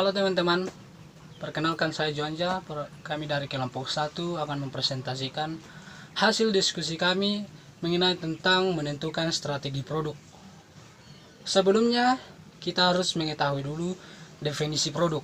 Halo teman-teman, perkenalkan saya Juanja. Kami dari kelompok 1 akan mempresentasikan hasil diskusi kami mengenai tentang menentukan strategi produk. Sebelumnya, kita harus mengetahui dulu definisi produk.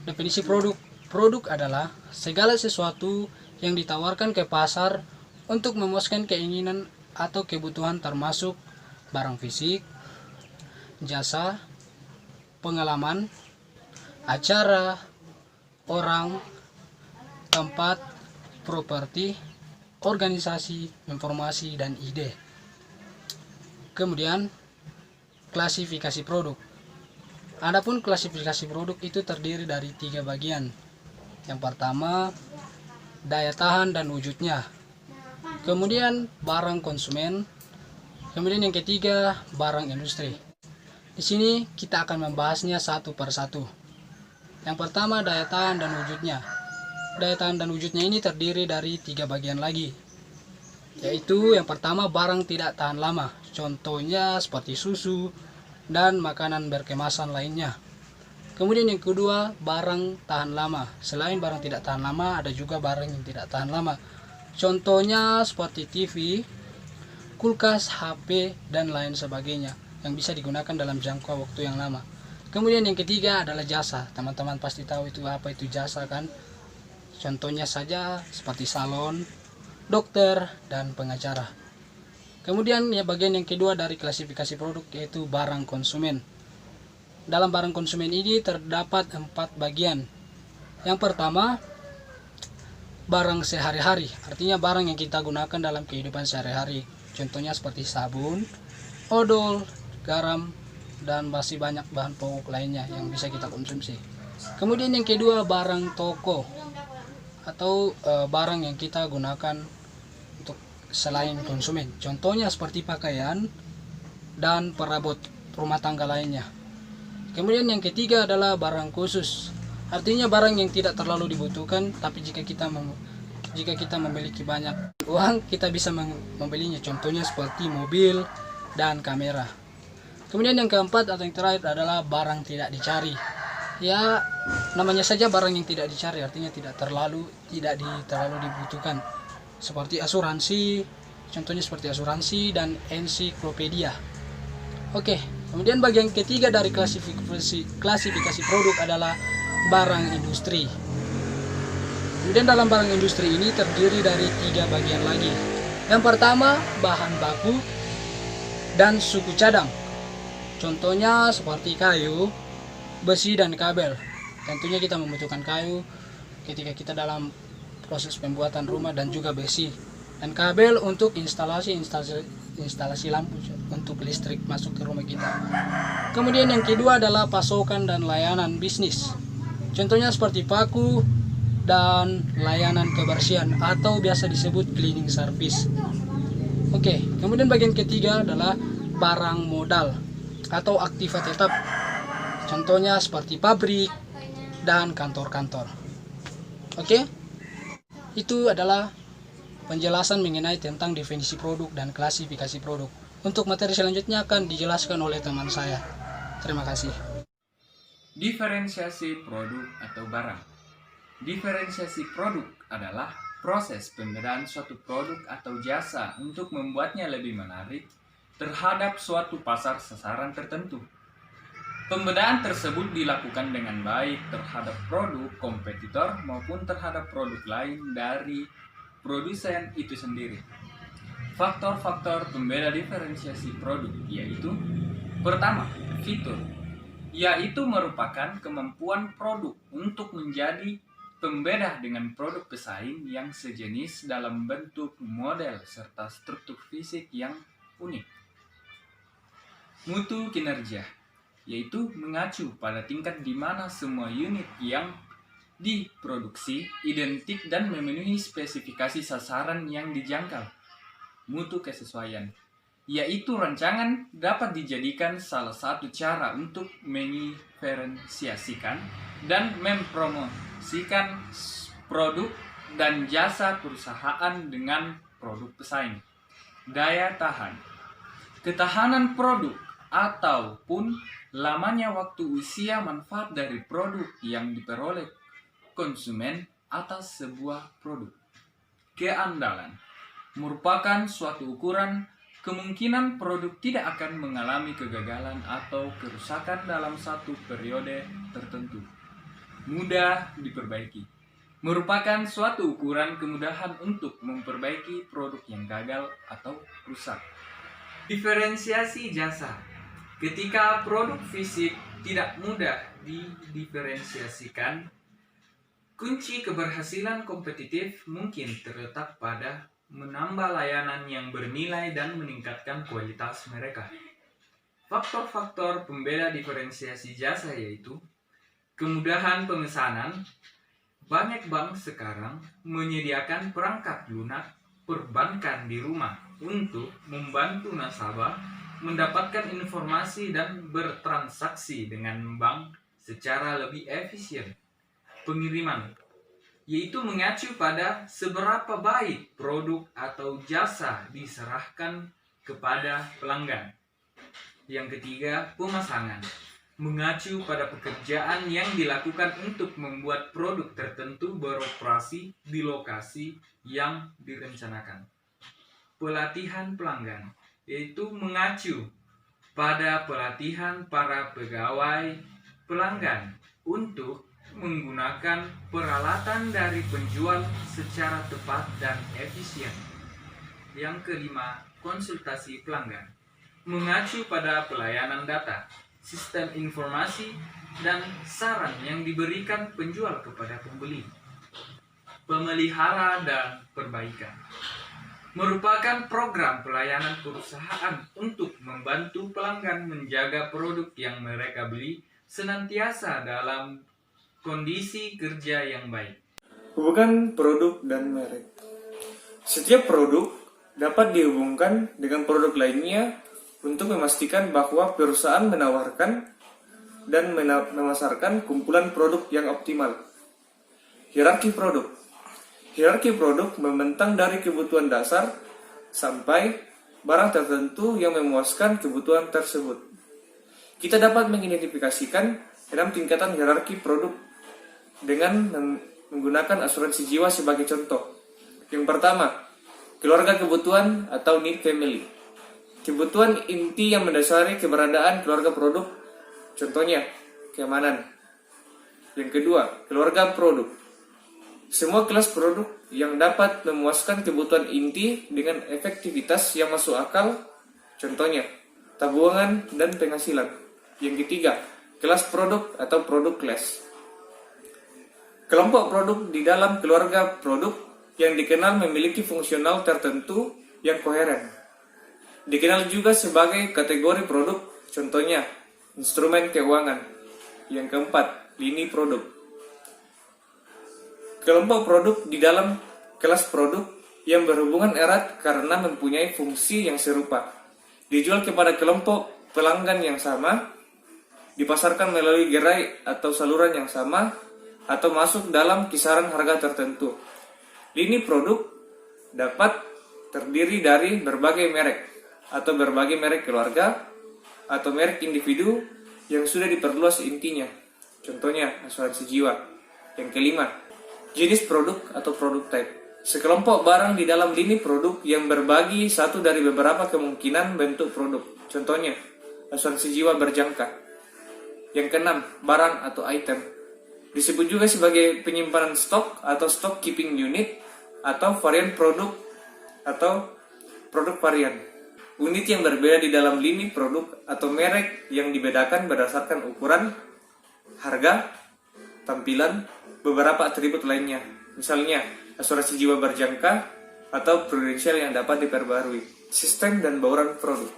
Definisi produk adalah segala sesuatu yang ditawarkan ke pasar untuk memuaskan keinginan atau kebutuhan termasuk barang fisik, jasa, pengalaman, acara, orang, tempat, properti, organisasi, informasi, dan ide. Kemudian, klasifikasi produk. Adapun klasifikasi produk itu terdiri dari 3 bagian. Yang pertama, daya tahan dan wujudnya. Kemudian, barang konsumen. Kemudian yang ketiga, barang industri. Di sini kita akan membahasnya satu per satu. Yang pertama, daya tahan dan wujudnya. Daya tahan dan wujudnya ini terdiri dari 3 bagian lagi, yaitu yang pertama, barang tidak tahan lama. Contohnya seperti susu dan makanan berkemasan lainnya. Kemudian yang kedua, barang tahan lama. Selain barang tidak tahan lama, ada juga barang yang tidak tahan lama. Contohnya seperti TV, kulkas, HP, dan lain sebagainya yang bisa digunakan dalam jangka waktu yang lama. Kemudian yang ketiga adalah jasa. Teman-teman pasti tahu itu apa itu jasa kan? Contohnya saja seperti salon, dokter, dan pengacara. Kemudian ya bagian yang kedua dari klasifikasi produk yaitu barang konsumen. Dalam barang konsumen ini terdapat 4 bagian. Yang pertama, barang sehari-hari. Artinya barang yang kita gunakan dalam kehidupan sehari-hari. Contohnya seperti sabun, odol, garam, dan masih banyak bahan pokok lainnya yang bisa kita konsumsi. Kemudian yang kedua, barang toko atau barang yang kita gunakan untuk selain konsumen. Contohnya seperti pakaian dan perabot rumah tangga lainnya. Kemudian yang ketiga adalah barang khusus. Artinya barang yang tidak terlalu dibutuhkan, tapi jika kita memiliki banyak uang, kita bisa membelinya. Contohnya seperti mobil dan kamera. Kemudian yang keempat atau yang terakhir adalah barang tidak dicari. Ya, namanya saja barang yang tidak dicari, artinya tidak terlalu dibutuhkan. Seperti asuransi, contohnya seperti asuransi dan ensiklopedia. Oke, kemudian bagian ketiga dari klasifikasi produk adalah barang industri. Kemudian dalam barang industri ini terdiri dari 3 bagian lagi. Yang pertama, bahan baku dan suku cadang. Contohnya seperti kayu, besi, dan kabel. Tentunya kita membutuhkan kayu ketika kita dalam proses pembuatan rumah dan juga besi. Dan kabel untuk instalasi lampu untuk listrik masuk ke rumah kita. Kemudian yang kedua adalah pasokan dan layanan bisnis. Contohnya seperti paku dan layanan kebersihan atau biasa disebut cleaning service. Oke, kemudian bagian ketiga adalah barang modal atau aktiva tetap. Contohnya seperti pabrik dan kantor-kantor. Oke, itu adalah penjelasan mengenai tentang definisi produk dan klasifikasi produk. Untuk materi selanjutnya akan dijelaskan oleh teman saya. Terima kasih. Diferensiasi produk atau barang. Diferensiasi produk adalah proses pembedaan suatu produk atau jasa untuk membuatnya lebih menarik terhadap suatu pasar sasaran tertentu. Pembedaan tersebut dilakukan dengan baik terhadap produk kompetitor maupun terhadap produk lain dari produsen itu sendiri. Faktor-faktor pembeda diferensiasi produk yaitu: pertama, fitur, yaitu merupakan kemampuan produk untuk menjadi pembeda dengan produk pesaing yang sejenis dalam bentuk, model, serta struktur fisik yang unik. Mutu kinerja, yaitu mengacu pada tingkat di mana semua unit yang diproduksi identik dan memenuhi spesifikasi sasaran yang dijangkau. Mutu kesesuaian, yaitu rancangan dapat dijadikan salah satu cara untuk mendiferensiasikan dan mempromosikan produk dan jasa perusahaan dengan produk pesaing. Daya tahan, ketahanan produk ataupun lamanya waktu usia manfaat dari produk yang diperoleh konsumen atas sebuah produk. Keandalan merupakan suatu ukuran kemungkinan produk tidak akan mengalami kegagalan atau kerusakan dalam satu periode tertentu. Mudah diperbaiki merupakan suatu ukuran kemudahan untuk memperbaiki produk yang gagal atau rusak. Diferensiasi jasa. Ketika produk fisik tidak mudah didiferensiasikan, kunci keberhasilan kompetitif mungkin terletak pada menambah layanan yang bernilai dan meningkatkan kualitas mereka. Faktor-faktor pembeda diferensiasi jasa yaitu kemudahan pemesanan. Banyak bank sekarang menyediakan perangkat lunak perbankan di rumah untuk membantu nasabah mendapatkan informasi dan bertransaksi dengan bank secara lebih efisien. Pengiriman, yaitu mengacu pada seberapa baik produk atau jasa diserahkan kepada pelanggan. Yang ketiga, pemasangan, mengacu pada pekerjaan yang dilakukan untuk membuat produk tertentu beroperasi di lokasi yang direncanakan. Pelatihan pelanggan, yaitu mengacu pada pelatihan para pegawai pelanggan untuk menggunakan peralatan dari penjual secara tepat dan efisien. Yang kelima, konsultasi pelanggan, mengacu pada pelayanan data, sistem informasi, dan saran yang diberikan penjual kepada pembeli. Pemelihara dan perbaikan merupakan program pelayanan perusahaan untuk membantu pelanggan menjaga produk yang mereka beli senantiasa dalam kondisi kerja yang baik. Hubungan produk dan merek. Setiap produk dapat dihubungkan dengan produk lainnya untuk memastikan bahwa perusahaan menawarkan dan memasarkan kumpulan produk yang optimal. Hierarki produk. Hierarki produk membentang dari kebutuhan dasar sampai barang tertentu yang memuaskan kebutuhan tersebut. Kita dapat mengidentifikasikan 6 tingkatan hierarki produk dengan menggunakan asuransi jiwa sebagai contoh. Yang pertama, keluarga kebutuhan atau need family. Kebutuhan inti yang mendasari keberadaan keluarga produk, contohnya keamanan. Yang kedua, keluarga produk. Semua kelas produk yang dapat memuaskan kebutuhan inti dengan efektivitas yang masuk akal, contohnya tabungan dan penghasilan. Yang ketiga, kelas produk atau produk class. Kelompok produk di dalam keluarga produk yang dikenal memiliki fungsional tertentu yang koheren. Dikenal juga sebagai kategori produk, contohnya instrumen keuangan. Yang keempat, lini produk. Kelompok produk di dalam kelas produk yang berhubungan erat karena mempunyai fungsi yang serupa. Dijual kepada kelompok pelanggan yang sama, dipasarkan melalui gerai atau saluran yang sama, atau masuk dalam kisaran harga tertentu. Lini produk dapat terdiri dari berbagai merek, atau berbagai merek keluarga, atau merek individu yang sudah diperluas intinya. Contohnya, asuransi jiwa. Yang kelima, jenis produk atau produk type. Sekelompok barang di dalam lini produk yang berbagi satu dari beberapa kemungkinan bentuk produk. Contohnya, asuransi jiwa berjangka. Yang keenam, barang atau item. Disebut juga sebagai penyimpanan stok atau stock keeping unit atau varian produk atau produk varian. Unit yang berbeda di dalam lini produk atau merek yang dibedakan berdasarkan ukuran, harga, tampilan, beberapa atribut lainnya, misalnya asuransi jiwa berjangka atau prudensial yang dapat diperbarui. Sistem dan bauran produk.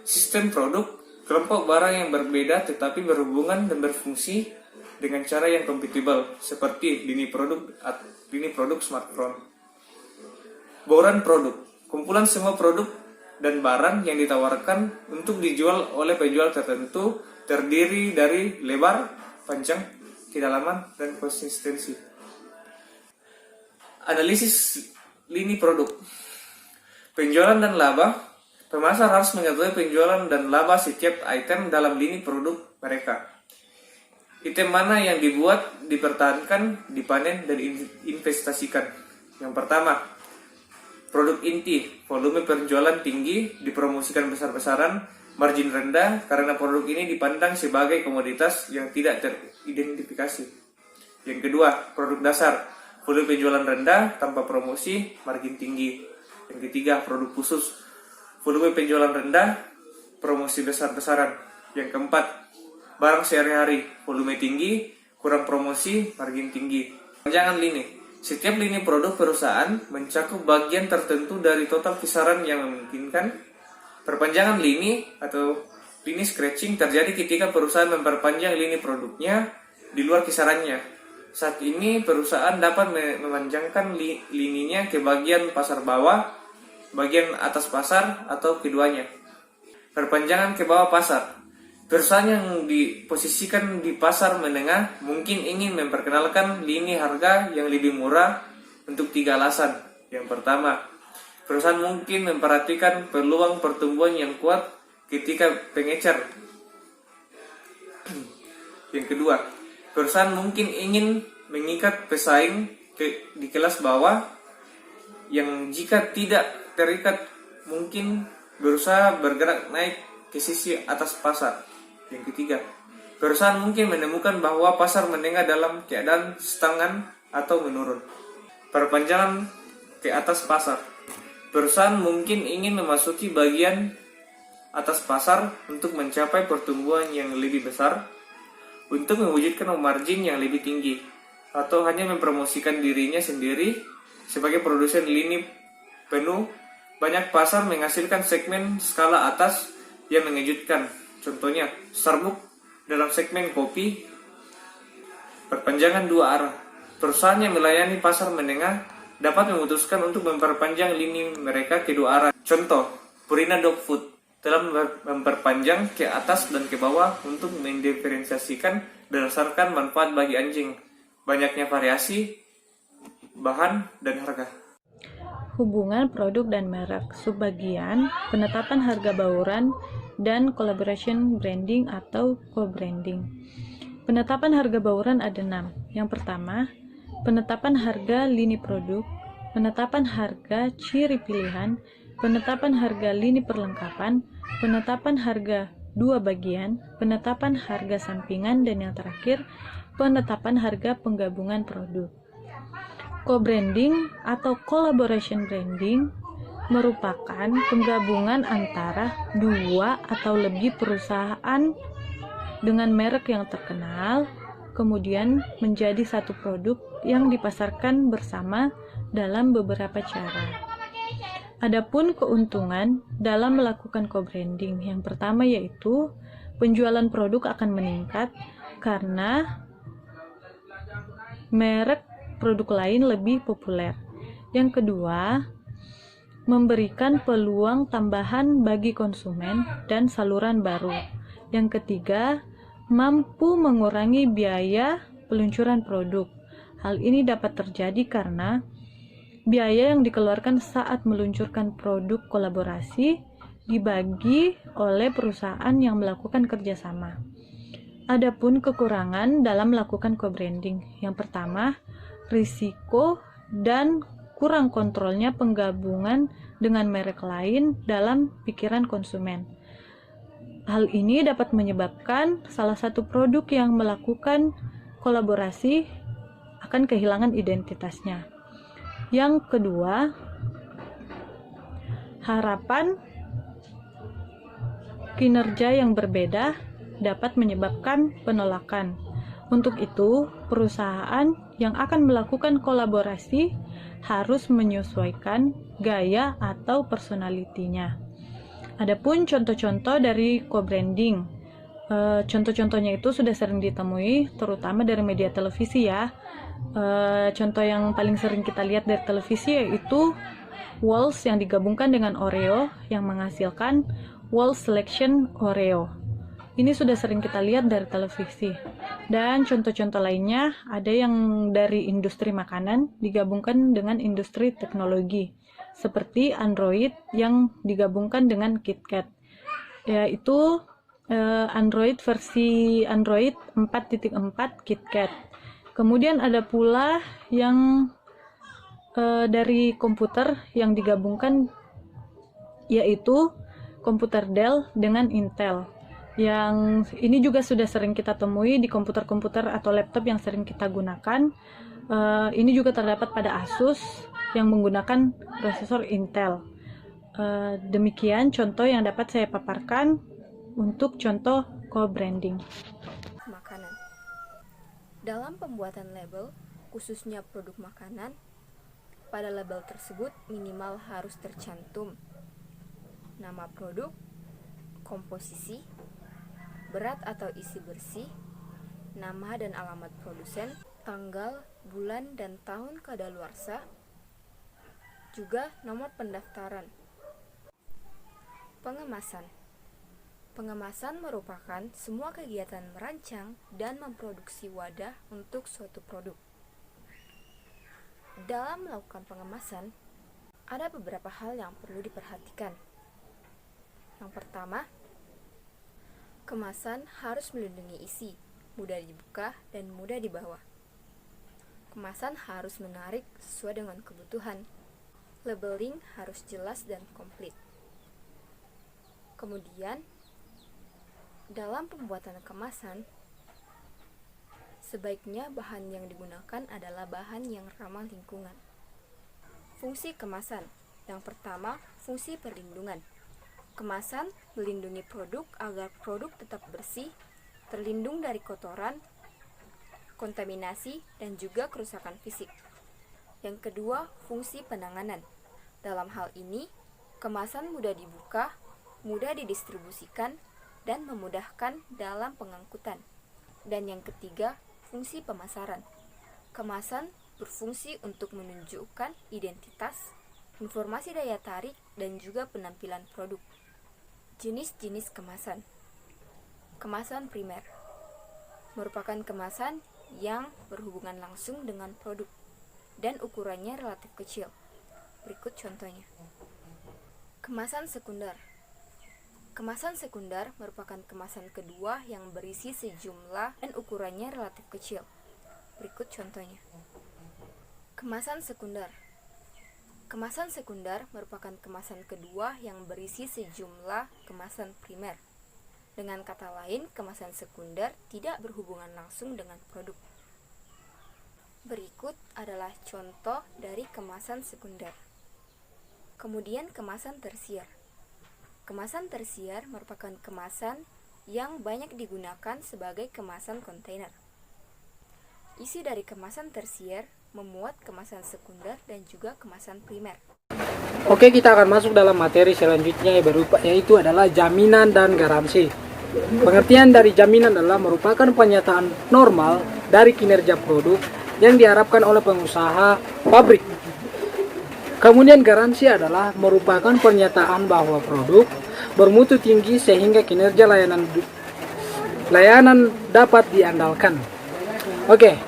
Sistem produk, kelompok barang yang berbeda tetapi berhubungan dan berfungsi dengan cara yang compatible, seperti lini produk smartphone. Bauran produk, kumpulan semua produk dan barang yang ditawarkan untuk dijual oleh penjual tertentu, terdiri dari lebar, panjang, kedalaman, dan konsistensi. Analisis lini produk. Penjualan dan laba. Pemasar harus mengetahui penjualan dan laba setiap item dalam lini produk mereka. Item mana yang dibuat, dipertahankan, dipanen, dan diinvestasikan? Yang pertama, produk inti, volume penjualan tinggi, dipromosikan besar-besaran, margin rendah karena produk ini dipandang sebagai komoditas yang tidak teridentifikasi. Yang kedua, produk dasar, volume penjualan rendah, tanpa promosi, margin tinggi. Yang ketiga, produk khusus, volume penjualan rendah, promosi besar-besaran. Yang keempat, barang sehari-hari, volume tinggi, kurang promosi, margin tinggi. Perpanjangan lini. Setiap lini produk perusahaan mencakup bagian tertentu dari total kisaran yang memungkinkan. Perpanjangan lini atau lini scratching terjadi ketika perusahaan memperpanjang lini produknya di luar kisarannya. Saat ini perusahaan dapat memanjangkan lininya ke bagian pasar bawah, bagian atas pasar, atau keduanya. Perpanjangan ke bawah pasar. Perusahaan yang diposisikan di pasar menengah mungkin ingin memperkenalkan lini harga yang lebih murah untuk 3 alasan. Yang pertama, perusahaan mungkin memperhatikan peluang pertumbuhan yang kuat ketika pengecer. Yang kedua, perusahaan mungkin ingin mengikat pesaing di kelas bawah yang jika tidak terikat mungkin berusaha bergerak naik ke sisi atas pasar. Yang ketiga, perusahaan mungkin menemukan bahwa pasar menengah dalam keadaan stagnan atau menurun. Perpanjangan ke atas pasar. Perusahaan mungkin ingin memasuki bagian atas pasar untuk mencapai pertumbuhan yang lebih besar, untuk mewujudkan margin yang lebih tinggi, atau hanya mempromosikan dirinya sendiri sebagai produsen lini penuh. Banyak pasar menghasilkan segmen skala atas yang mengejutkan. Contohnya, Starbucks dalam segmen kopi. Perpanjangan 2 arah. Perusahaan yang melayani pasar menengah dapat memutuskan untuk memperpanjang lini mereka ke 2 arah. Contoh, Purina Dog Food telah memperpanjang ke atas dan ke bawah untuk mendiferensiasikan berdasarkan manfaat bagi anjing, banyaknya variasi, bahan, dan harga. Hubungan produk dan merek, subbagian, penetapan harga bauran, dan collaboration branding atau co-branding. Penetapan harga bauran ada 6. Yang pertama, penetapan harga lini produk, penetapan harga ciri pilihan, penetapan harga lini perlengkapan, penetapan harga 2 bagian, penetapan harga sampingan, dan yang terakhir, penetapan harga penggabungan produk. Co-branding atau collaboration branding merupakan penggabungan antara 2 atau lebih perusahaan dengan merek yang terkenal, kemudian menjadi satu produk yang dipasarkan bersama dalam beberapa cara. Adapun keuntungan dalam melakukan co-branding, yang pertama yaitu penjualan produk akan meningkat karena merek produk lain lebih populer. Yang kedua, memberikan peluang tambahan bagi konsumen dan saluran baru. Yang ketiga, mampu mengurangi biaya peluncuran produk. Hal ini dapat terjadi karena biaya yang dikeluarkan saat meluncurkan produk kolaborasi dibagi oleh perusahaan yang melakukan kerjasama. Adapun kekurangan dalam melakukan co-branding. Yang pertama, risiko dan kurang kontrolnya penggabungan dengan merek lain dalam pikiran konsumen. Hal ini dapat menyebabkan salah satu produk yang melakukan kolaborasi akan kehilangan identitasnya. Yang kedua, harapan kinerja yang berbeda dapat menyebabkan penolakan. Untuk itu, perusahaan yang akan melakukan kolaborasi harus menyesuaikan gaya atau personalitinya. Adapun contoh-contoh dari co-branding. Contoh-contohnya itu sudah sering ditemui, terutama dari media televisi ya. Contoh yang paling sering kita lihat dari televisi yaitu Walls yang digabungkan dengan Oreo yang menghasilkan Walls Selection Oreo. Ini sudah sering kita lihat dari televisi. Dan contoh-contoh lainnya ada yang dari industri makanan digabungkan dengan industri teknologi, seperti Android yang digabungkan dengan KitKat. Yaitu Android versi Android 4.4 KitKat. Kemudian ada pula yang dari komputer yang digabungkan, yaitu komputer Dell dengan Intel. Yang ini juga sudah sering kita temui di komputer-komputer atau laptop yang sering kita gunakan. Ini juga terdapat pada Asus yang menggunakan prosesor Intel. Demikian contoh yang dapat saya paparkan untuk contoh co-branding. Makanan. Dalam pembuatan label, khususnya produk makanan, pada label tersebut minimal harus tercantum nama produk, komposisi, berat atau isi bersih, nama dan alamat produsen, tanggal, bulan, dan tahun kadaluarsa, juga nomor pendaftaran. Pengemasan. Pengemasan merupakan semua kegiatan merancang dan memproduksi wadah untuk suatu produk. Dalam melakukan pengemasan, ada beberapa hal yang perlu diperhatikan. Yang pertama, kemasan harus melindungi isi, mudah dibuka dan mudah dibawa. Kemasan harus menarik sesuai dengan kebutuhan. Labeling harus jelas dan komplit. Kemudian, dalam pembuatan kemasan, sebaiknya bahan yang digunakan adalah bahan yang ramah lingkungan. Fungsi kemasan. Yang pertama, fungsi perlindungan. Kemasan melindungi produk agar produk tetap bersih, terlindung dari kotoran, kontaminasi, dan juga kerusakan fisik. Yang kedua, fungsi penanganan. Dalam hal ini, kemasan mudah dibuka, mudah didistribusikan, dan memudahkan dalam pengangkutan. Dan yang ketiga, fungsi pemasaran. Kemasan berfungsi untuk menunjukkan identitas, informasi daya tarik, dan juga penampilan produk. Jenis-jenis kemasan. Kemasan primer merupakan kemasan yang berhubungan langsung dengan produk dan ukurannya relatif kecil. Berikut contohnya. Kemasan sekunder. Kemasan sekunder merupakan kemasan kedua yang berisi sejumlah dan ukurannya relatif kecil. Berikut contohnya. Kemasan sekunder. Kemasan sekunder merupakan kemasan kedua yang berisi sejumlah kemasan primer. Dengan kata lain, kemasan sekunder tidak berhubungan langsung dengan produk. Berikut adalah contoh dari kemasan sekunder. Kemudian kemasan tersier. Kemasan tersier merupakan kemasan yang banyak digunakan sebagai kemasan kontainer. Isi dari kemasan tersier memuat kemasan sekunder dan juga kemasan primer. Oke, kita akan masuk dalam materi selanjutnya yaitu adalah jaminan dan garansi. Pengertian dari jaminan adalah merupakan pernyataan normal dari kinerja produk yang diharapkan oleh pengusaha pabrik. Kemudian garansi adalah merupakan pernyataan bahwa produk bermutu tinggi sehingga kinerja layanan dapat diandalkan. Oke,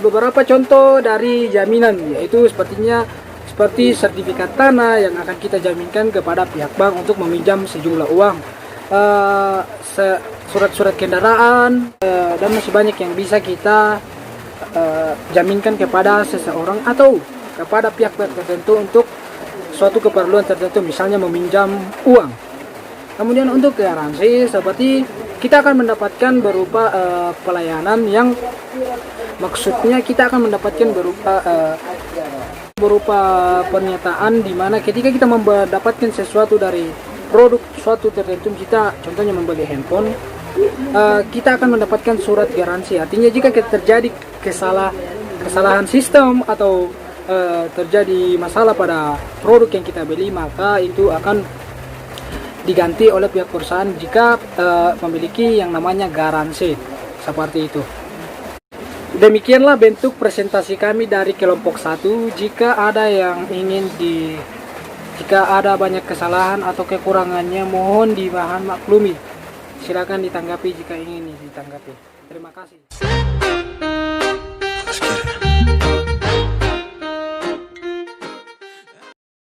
beberapa contoh dari jaminan yaitu seperti sertifikat tanah yang akan kita jaminkan kepada pihak bank untuk meminjam sejumlah uang, surat-surat kendaraan, dan masih banyak yang bisa kita jaminkan kepada seseorang atau kepada pihak-pihak tertentu untuk suatu keperluan tertentu, misalnya meminjam uang. Kemudian untuk garansi, seperti kita akan mendapatkan berupa pelayanan yang maksudnya kita akan mendapatkan berupa pernyataan di mana ketika kita mendapatkan sesuatu dari produk suatu tertentu, kita contohnya membeli handphone, kita akan mendapatkan surat garansi. Artinya jika terjadi kesalahan sistem atau terjadi masalah pada produk yang kita beli, maka itu akan diganti oleh pihak perusahaan jika memiliki yang namanya garansi. Seperti itu. Demikianlah bentuk presentasi kami dari kelompok 1. Jika ada banyak kesalahan atau kekurangannya, mohon maklumi. Silakan ditanggapi jika ingin ditanggapi. Terima kasih.